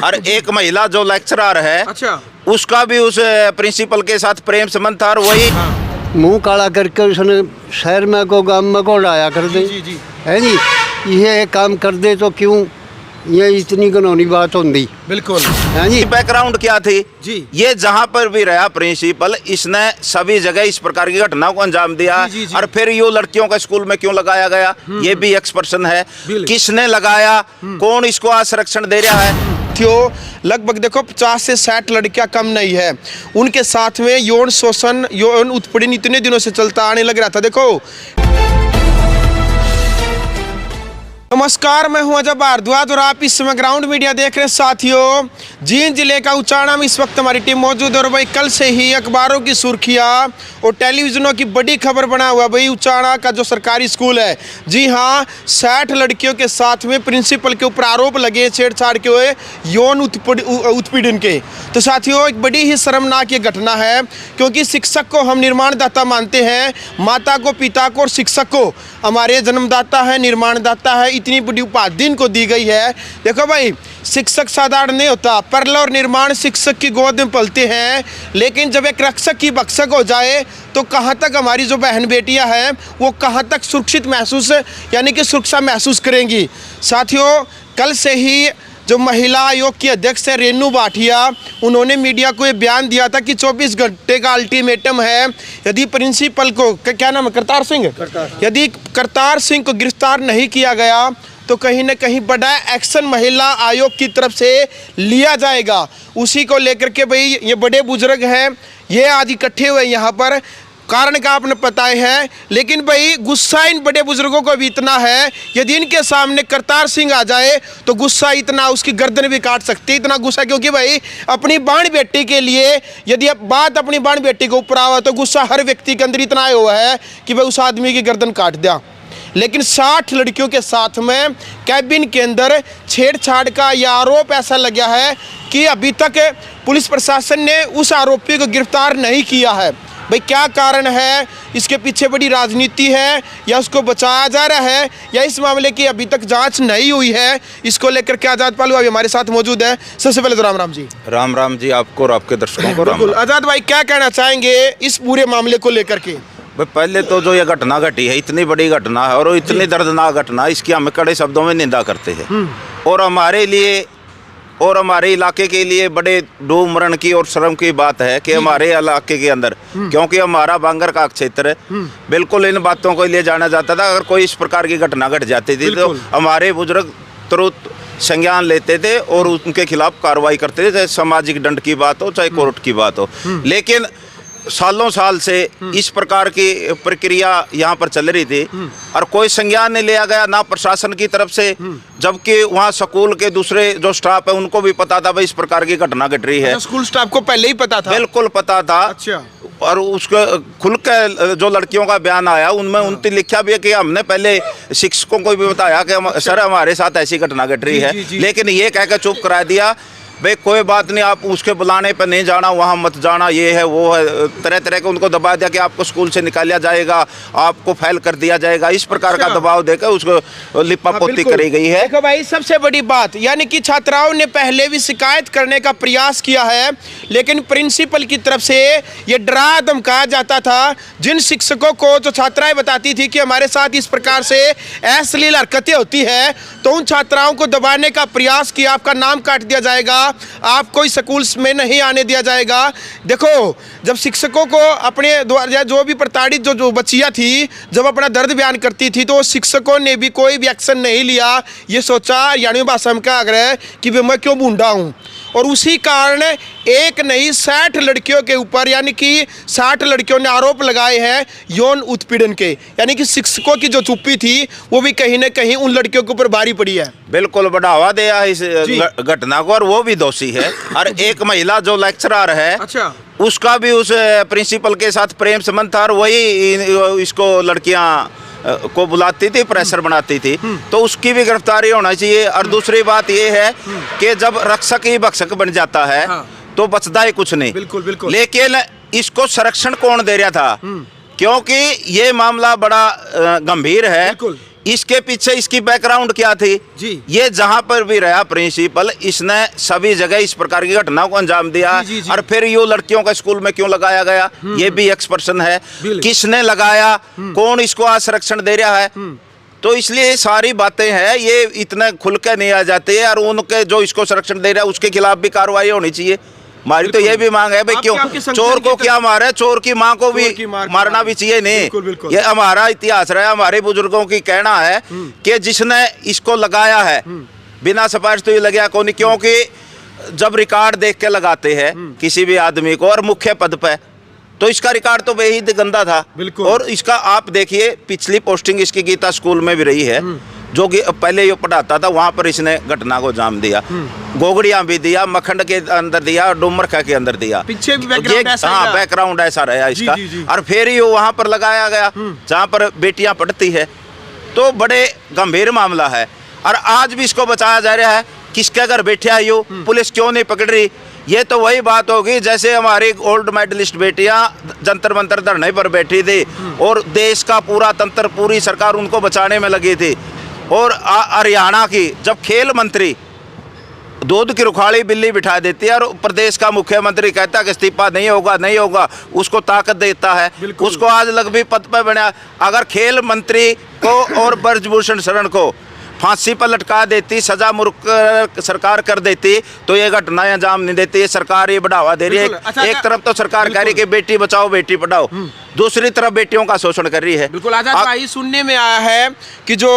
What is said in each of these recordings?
और एक महिला जो लेक्चरर है, अच्छा, उसका भी उस प्रिंसिपल के साथ प्रेम संबंध था। और वही मुंह काला करके उसने शहर में को गांव में को उड़ाया कर दे, जी है जी। ये काम कर दे तो क्यों ये इतनी घिनौनी बात होती। बिल्कुल। है जी। बैकग्राउंड क्या थी जी। ये जहां पर भी रहा प्रिंसिपल, इसने सभी जगह इस प्रकार की घटनाओं को अंजाम दिया। जी। और फिर ये लड़कियों का स्कूल में क्यों लगाया गया, ये भी एक प्रश्न है। किसने लगाया, कौन इसको आरक्षण दे रहा है। लगभग देखो 50 से 60 लड़कियां कम नहीं है, उनके साथ में यौन शोषण, यौन उत्पीड़न इतने दिनों से चलता आने लग रहा था। देखो, नमस्कार, मैं हूं अजय भारद्वाज और आप इस समय ग्राउंड मीडिया देख रहे हैं। साथियों, जींद जिले का उचाना में इस वक्त हमारी टीम मौजूद है और भाई कल से ही अखबारों की सुर्खियां और टेलीविजनों की बड़ी खबर बना हुआ भाई उचाना का जो सरकारी स्कूल है। जी हां, 60 लड़कियों के साथ में प्रिंसिपल के ऊपर आरोप लगे छेड़छाड़ के हुए, यौन उत्पीड़न के। तो साथियों, एक बड़ी ही शर्मनाक ये घटना है, क्योंकि शिक्षक को हम निर्माणदाता मानते हैं, माता को, पिता को और शिक्षक को हमारे जन्मदाता है, निर्माणदाता है। इतनी बड़ी उपाधि इनको दी गई है। देखो भाई, शिक्षक साधारण नहीं होता, परल और निर्माण शिक्षक की गोद में पलते हैं, लेकिन जब एक रक्षक की भक्षक हो जाए तो कहाँ तक हमारी जो बहन बेटियां हैं वो कहाँ तक सुरक्षित महसूस, यानी कि सुरक्षा महसूस करेंगी। साथियों, कल से ही जो महिला आयोग की अध्यक्ष है रेनू भाटिया, उन्होंने मीडिया को ये बयान दिया था कि 24 घंटे का अल्टीमेटम है, यदि प्रिंसिपल को, क्या नाम है, करतार सिंह, यदि करतार सिंह को गिरफ्तार नहीं किया गया तो कहीं ना कहीं बड़ा एक्शन महिला आयोग की तरफ से लिया जाएगा। उसी को लेकर के भाई ये बड़े बुजुर्ग हैं, ये आज इकट्ठे हुए यहाँ पर। कारण का आपने पता है, लेकिन भाई गुस्सा इन बड़े बुजुर्गों को भी इतना है, यदि इनके सामने करतार सिंह आ जाए तो गुस्सा इतना, उसकी गर्दन भी काट सकती है, इतना गुस्सा। क्योंकि भाई अपनी बाण बेटी के लिए यदि अब बात अपनी बाण बेटी के ऊपर आवा तो गुस्सा हर व्यक्ति के अंदर इतना हुआ है कि भाई उस आदमी की गर्दन काट दिया। लेकिन 60 लड़कियों के साथ में कैबिन के अंदर छेड़छाड़ का यह आरोप ऐसा लगा है कि अभी तक पुलिस प्रशासन ने उस आरोपी को गिरफ्तार नहीं किया है। भाई क्या कारण है, इसके पीछे बड़ी राजनीति है या उसको बचाया जा रहा है, या इस मामले की अभी तक जांच नहीं हुई है, इसको लेकर के आजाद पालू अभी हमारे साथ मौजूद है। सबसे पहले तो राम राम जी। राम राम जी, आपको और आपके दर्शकों को राम। आजाद भाई, क्या कहना चाहेंगे इस पूरे मामले को लेकर के। भाई पहले तो जो ये घटना घटी है, इतनी बड़ी घटना है और इतनी दर्दनाक घटना, इसकी हम कड़े शब्दों में निंदा करते हैं। और हमारे लिए और हमारे इलाके के लिए बड़े डूब मरण की और शर्म की बात है कि हमारे इलाके के अंदर, क्योंकि हमारा बांगर का क्षेत्र है, बिल्कुल इन बातों को लिए जाना जाता था। अगर कोई इस प्रकार की घटना घट जाती थी तो हमारे बुजुर्ग तुरंत संज्ञान लेते थे और उनके खिलाफ कार्रवाई करते थे, चाहे सामाजिक दंड की बात हो चाहे कोर्ट की बात हो। लेकिन सालों साल से इस प्रकार की प्रक्रिया यहाँ पर चल रही थी और कोई संज्ञान नहीं लिया गया, ना प्रशासन की तरफ से, जबकि वहाँ स्कूल के दूसरे जो स्टाफ है उनको भी पता था भाई इस प्रकार की घटना घट रही है। स्कूल स्टाफ को पहले ही पता था? बिल्कुल पता था। अच्छा। और उसका खुल के जो लड़कियों का बयान आया उनमें उनने लिखा भी है कि हमने पहले शिक्षकों को भी बताया कि सर हमारे साथ ऐसी घटना घट रही है, लेकिन ये कह के चुप करा दिया, भाई कोई बात नहीं, आप उसके बुलाने पर नहीं जाना, वहाँ मत जाना, ये है वो है, तरह तरह के उनको दबा दिया कि आपको स्कूल से निकाला जाएगा, आपको फाइल कर दिया जाएगा, इस प्रकार का दबाव देकर उसको लिपापोती करी गई है। देखो भाई, सबसे बड़ी बात यानी कि छात्राओं ने पहले भी शिकायत करने का प्रयास किया है, लेकिन प्रिंसिपल की तरफ से ये डरा धमकाया जाता था। जिन शिक्षकों को जो छात्राएं बताती थी कि हमारे साथ इस प्रकार से अश्लील हरकतें होती है, तो उन छात्राओं को दबाने का प्रयास किया, आपका नाम काट दिया जाएगा, आपको इस स्कूल में नहीं आने दिया जाएगा। देखो, जब शिक्षकों को अपने द्वारा जो भी प्रताड़ित जो बच्चियां थी, जब अपना दर्द बयान करती थी तो शिक्षकों ने भी कोई भी एक्शन नहीं लिया। ये सोचा, यानी भाषा में का आग्रह कि मैं क्यों बूंदा हूँ, और उसी कारण एक नहीं 60 लड़कियों के ऊपर, यानी कि 60 लड़कियों ने आरोप लगाए हैं यौन उत्पीड़न के। यानी कि शिक्षकों की जो चुप्पी थी वो भी कहीं ना कहीं उन लड़कियों के ऊपर भारी पड़ी है। बिल्कुल बढ़ावा दिया है इस घटना को, और वो भी दोषी है। और एक महिला जो लेक्चरर है, अच्छा, उसका भी उस प्रिंसिपल के साथ प्रेम संबंध था और वही इसको लड़कियां को बुलाती थी, प्रेशर बनाती थी, तो उसकी भी गिरफ्तारी होना चाहिए। और दूसरी बात ये है कि जब रक्षक ही भक्षक बन जाता है तो बचता ही कुछ नहीं। बिल्कुल बिल्कुल। लेकिन इसको संरक्षण कौन दे रहा था, क्योंकि ये मामला बड़ा गंभीर है, इसके पीछे इसकी बैकग्राउंड क्या थी जी। ये जहां पर भी रहा प्रिंसिपल, इसने सभी जगह इस प्रकार की घटनाओं को अंजाम दिया। जी, जी। और फिर ये लड़कियों का स्कूल में क्यों लगाया गया, ये भी एक्सपर्शन है। बिल्कुल। किसने लगाया, कौन इसको आरक्षण दे रहा है, तो इसलिए सारी बातें हैं, ये इतने खुल के नहीं आ जाते हैं। और उनके जो इसको संरक्षण दे रहा है उसके खिलाफ भी कार्रवाई होनी चाहिए। हमारी तो ये भी मांग है भाई, आपके क्यों संगठन चोर को की क्या मारे, चोर की माँ को भी चोर की मार मारना भी चाहिए। बिल्कुल, नहीं, बिल्कुल। ये हमारा इतिहास रहा है, हमारे बुजुर्गों की कहना है कि जिसने इसको लगाया है बिना सिफारिश तो ये लगया कौन, क्योंकि जब रिकॉर्ड देख के लगाते हैं किसी भी आदमी को और मुख्य पद पे, तो इसका रिकॉर्ड तो बेहद गंदा था। बिल्कुल। और इसका आप देखिए पिछली पोस्टिंग इसकी गीता स्कूल में भी रही है, जो कि पहले ये पढ़ाता था, वहां पर इसने घटना को अंजाम दिया। गोगड़िया भी दिया, मखंड के अंदर दिया, डुमरखा के अंदर दिया। पीछे भी बैकग्राउंड ऐसा हाँ, रहा। बैकग्राउंड ऐसा रहा इसका। जी, जी। और फिर ये वहां पर लगाया गया जहां पर बेटियां पढ़ती है, तो बड़े गंभीर मामला है। और आज भी इसको बचाया जा रहा है, किसके घर बैठे है यो, पुलिस क्यों नहीं पकड़ रही। ये तो वही बात होगी जैसे हमारी गोल्ड मेडलिस्ट बेटियां जंतर मंतर धरने पर बैठी थी और देश का पूरा तंत्र, पूरी सरकार उनको बचाने में लगी थी। और हरियाणा की जब खेल मंत्री दूध की रुखाड़ी बिल्ली बिठा देती है और प्रदेश का मुख्यमंत्री कहता है कि इस्तीफा नहीं होगा, नहीं होगा, उसको ताकत देता है, उसको आज लग भी पद पर बना। अगर खेल मंत्री को और ब्रजभूषण शरण को फांसी पर लटका देती, सजा मुक्त सरकार कर देती, तो ये घटनाएं अंजाम नहीं देती। ये सरकार ये बढ़ावा दे रही है। बिल्कुल। अच्छा, एक तरफ तो सरकार कह रही है कि बेटी बचाओ बेटी पढ़ाओ, दूसरी तरफ बेटियों का शोषण कर रही है। बिल्कुल। आजाद भाई, सुनने में आया है कि जो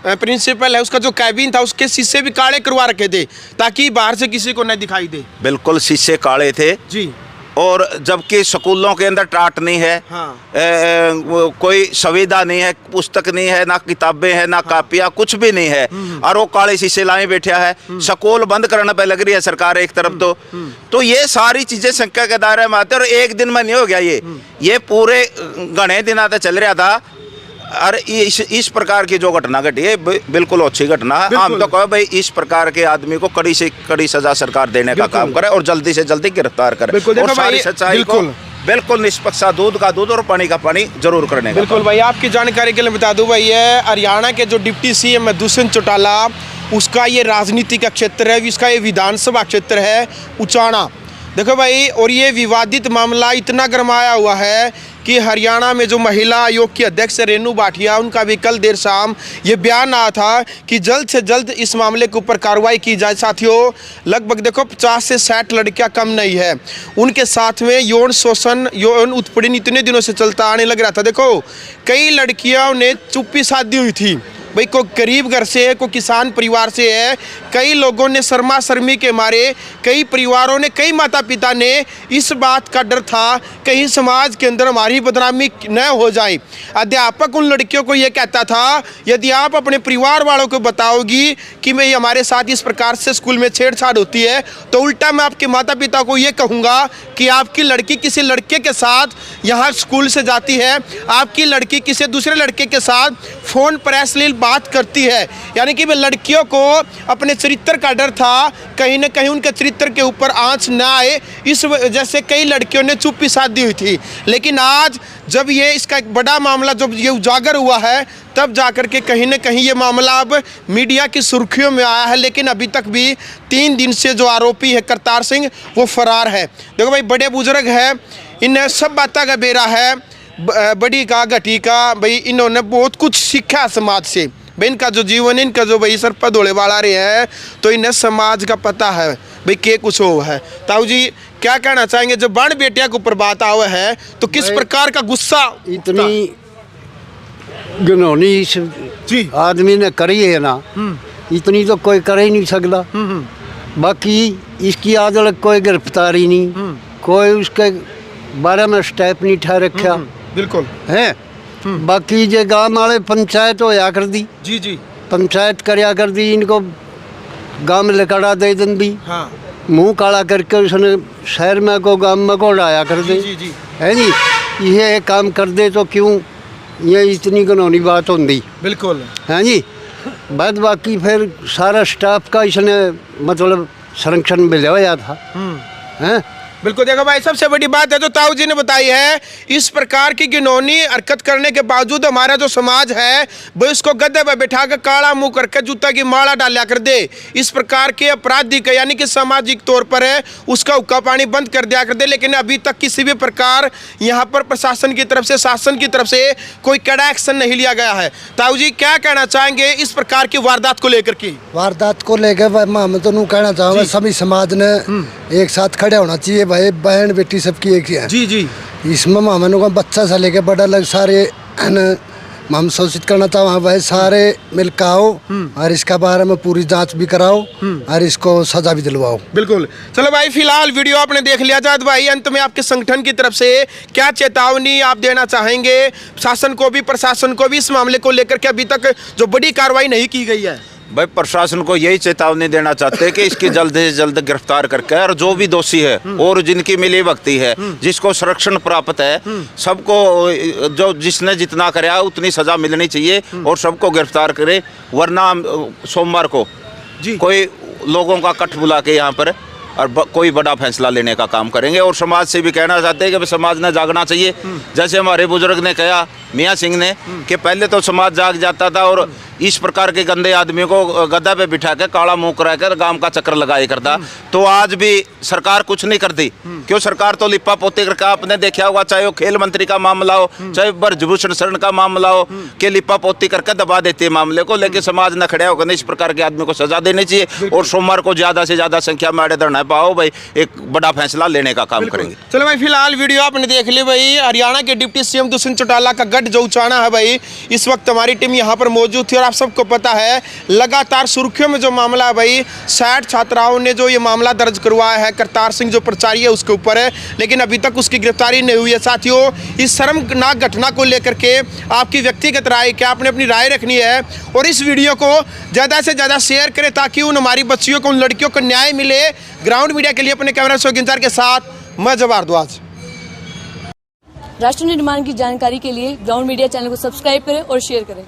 प्रिंसिपल है उसका जो कैबिन था उसके शीशे भी काले करवा रखे थे ताकि बाहर से किसी को न दिखाई दे। बिल्कुल शीशे काले थे जी। और जबकि स्कूलों के अंदर टाट नहीं है, हाँ। कोई सुविधा नहीं है, पुस्तक नहीं है, ना किताबें हैं, ना कापियां, कुछ भी नहीं है। और वो काले शीशे लाए बैठा है, स्कूल बंद करने पे लग रही है सरकार एक तरफ। तो ये सारी चीजें शंका के दायरे में आते हैं। और एक दिन में नहीं हो गया ये पूरे घने दिन आते चल रहा था। और इस प्रकार की जो घटना घटी है बिल्कुल अच्छी घटना है। हम तो कहो भाई इस प्रकार के आदमी को कड़ी से कड़ी सजा सरकार देने का काम करे और जल्दी से जल्दी गिरफ्तार करे और सारी सच्चाई को बिल्कुल निष्पक्ष दूध का दूध और पानी का पानी जरूर करने का। बिल्कुल भाई, आपकी जानकारी के लिए बता दूं भाई, ये हरियाणा के जो डिप्टी सीएम है दुष्यंत चौटाला, उसका ये राजनीति का क्षेत्र है, इसका ये विधानसभा क्षेत्र है उचाना। देखो भाई, और ये विवादित मामला इतना गरमाया हुआ है कि हरियाणा में जो महिला आयोग की अध्यक्ष रेणु भाटिया, उनका भी कल देर शाम ये बयान आया था कि जल्द से जल्द इस मामले के ऊपर कार्रवाई की जाए। साथियों, लगभग देखो 50 से 60 लड़कियां कम नहीं है, उनके साथ में यौन शोषण, यौन उत्पीड़न इतने दिनों से चलता आने लग रहा था। देखो, कई लड़कियों ने चुप्पी साधी हुई थी भाई, कोई गरीब घर से है, कोई किसान परिवार से है। कई लोगों ने शर्मा शर्मी के मारे, कई परिवारों ने, कई माता पिता ने इस बात का डर था कहीं समाज के अंदर हमारी बदनामी न हो जाए। अध्यापक उन लड़कियों को यह कहता था, यदि आप अपने परिवार वालों को बताओगी कि मैं हमारे साथ इस प्रकार से स्कूल में छेड़छाड़ होती है, तो उल्टा मैं आपके माता पिता को ये कहूँगा कि आपकी लड़की किसी लड़के के साथ यहाँ स्कूल से जाती है, आपकी लड़की किसी दूसरे लड़के के साथ फ़ोन पर अश्लील बात करती है। यानी कि लड़कियों को अपने चरित्र का डर था, कहीं ना कहीं उनके चरित्र के ऊपर आंच न आए, इस वजह से कई लड़कियों ने चुप्पी साधी हुई थी। लेकिन आज जब ये इसका एक बड़ा मामला जब ये उजागर हुआ है, तब जाकर के कहीं ना कहीं ये मामला अब मीडिया की सुर्खियों में आया है। लेकिन अभी तक भी 3 दिन से जो आरोपी है करतार सिंह, वो फरार है। देखो भाई, बड़े बुजुर्ग है, इन सब बातों का बेरा है, बड़ी का घटी का भाई, इन्होंने बहुत कुछ सीखा समाज से भाई। इनका जो जीवन, इनका जो भाई सर पर धोले वाला रहे हैं, तो इन्हें समाज का पता है भाई के कुछ हो है। ताऊ जी क्या कहना चाहेंगे, जब बाण बेटिया के ऊपर बात आवा है तो किस प्रकार का गुस्सा इतनी घिनौनी इस आदमी ने करी है ना, इतनी तो कोई कर ही नहीं सकता। बाकी इसकी आज तक कोई गिरफ्तारी नहीं, कोई उसके बारे में स्टेप नहीं ठहर रखा। बिल्कुल है। बाकी जे गांव वाले पंचायत होया कर दी, जी जी, पंचायत करया कर दी, इनको गांव में लकड़ा दे दी। हाँ, मुंह काला करके उसने शहर में को गांव में को उड़ाया कर दे, जी जी, है नहीं। ये काम कर दे तो क्यों ये इतनी घिनौनी बात होती। बिल्कुल है जी। बाद बाकी फिर सारा स्टाफ का इसने मतलब संरक्षण मिला हुआ था। हैं बिल्कुल। देखो भाई, सबसे बड़ी बात है जो ताऊ जी ने बताई है, इस प्रकार की घिनौनी हरकत करने के बावजूद हमारा जो समाज है वो इसको गद्दे पर बैठा कर काला मुंह करके जूता की माला डाला कर दे। इस प्रकार के अपराधिक यानी कि सामाजिक तौर पर है उसका हुक्का पानी बंद कर दिया कर दे। लेकिन अभी तक किसी भी प्रकार यहाँ पर प्रशासन की तरफ से, शासन की तरफ से कोई कड़ा एक्शन नहीं लिया गया है। ताऊ जी क्या कहना चाहेंगे इस प्रकार की वारदात को लेकर के? वारदात को लेकर मैं तो कहना चाहूँगा सभी समाज ने एक साथ खड़े होना चाहिए भाई। बहन बेटी सबकी एक ही है जी जी। इसमें मामलों का बच्चा से लेकर बड़ा लग सारे हम सूचित करना चाहूँ भाई, सारे मिलकर आओ और इसका बारे में पूरी जांच भी कराओ और इसको सजा भी दिलवाओ। बिल्कुल। चलो भाई, फिलहाल वीडियो आपने देख लिया। जाद भाई, अंत में आपके संगठन की तरफ से क्या चेतावनी आप देना चाहेंगे शासन को भी, प्रशासन को भी, इस मामले को लेकर के अभी तक जो बड़ी कार्रवाई नहीं की गई है? भाई प्रशासन को यही चेतावनी देना चाहते हैं कि इसकी जल्द से जल्द गिरफ्तार करके, और जो भी दोषी है और जिनकी मिली भगती है, जिसको संरक्षण प्राप्त है, सबको जो जिसने जितना कराया उतनी सजा मिलनी चाहिए और सबको गिरफ्तार करे। वरना सोमवार को कोई लोगों का कट बुला के यहाँ पर और कोई बड़ा फैसला लेने का काम करेंगे। और समाज से भी कहना चाहते हैं कि समाज ने जागना चाहिए। जैसे हमारे बुजुर्ग ने कहा, मियाँ सिंह ने, कि पहले तो समाज जाग जाता था और इस प्रकार के गंदे आदमियों को गद्दा पे बिठा कर काला मुंह कराकर गांव का चक्कर लगाया करता। तो आज भी सरकार कुछ नहीं करती। क्यों? सरकार तो लिपा पोते करके, आपने देखा होगा, चाहे वो खेल मंत्री का मामला हो, चाहे ब्रजभूषण शरण का मामला हो, कि लिपा पोती करके दबा देती है मामले को। लेकिन समाज न खड़ा होकर इस प्रकार के आदमी को सजा देनी चाहिए और सोमवार को ज्यादा से ज्यादा संख्या में आड़े धरना पाओ भाई, एक बड़ा फैसला लेने का काम करेंगे। चलो भाई, फिलहाल वीडियो आपने देख ली भाई। हरियाणा के डिप्टी सीएम दुष्यंत चौटाला का गढ़ जो उचाना है भाई, इस वक्त हमारी टीम यहाँ पर मौजूद थी और आप सबको पता है लगातार सुर्खियों में जो मामला है भाई, 60 छात्राओं ने जो ये मामला दर्ज करवाया है करतार सिंह जो प्रचारी है उसके ऊपर है, लेकिन अभी तक उसकी गिरफ्तारी नहीं हुई है। साथियों, इस शर्मनाक घटना को लेकर के आपकी व्यक्तिगत राय क्या? आपने अपनी राय रखनी है और इस वीडियो को ज़्यादा से ज़्यादा शेयर करें ताकि उन हमारी बच्चियों को, उन लड़कियों को न्याय मिले। ग्राउंड मीडिया के लिए अपने कैमरा शौकीनदार के साथ मैं जवारद्वाज। राष्ट्र निर्माण की जानकारी के लिए ग्राउंड मीडिया चैनल को सब्सक्राइब करें और शेयर करें।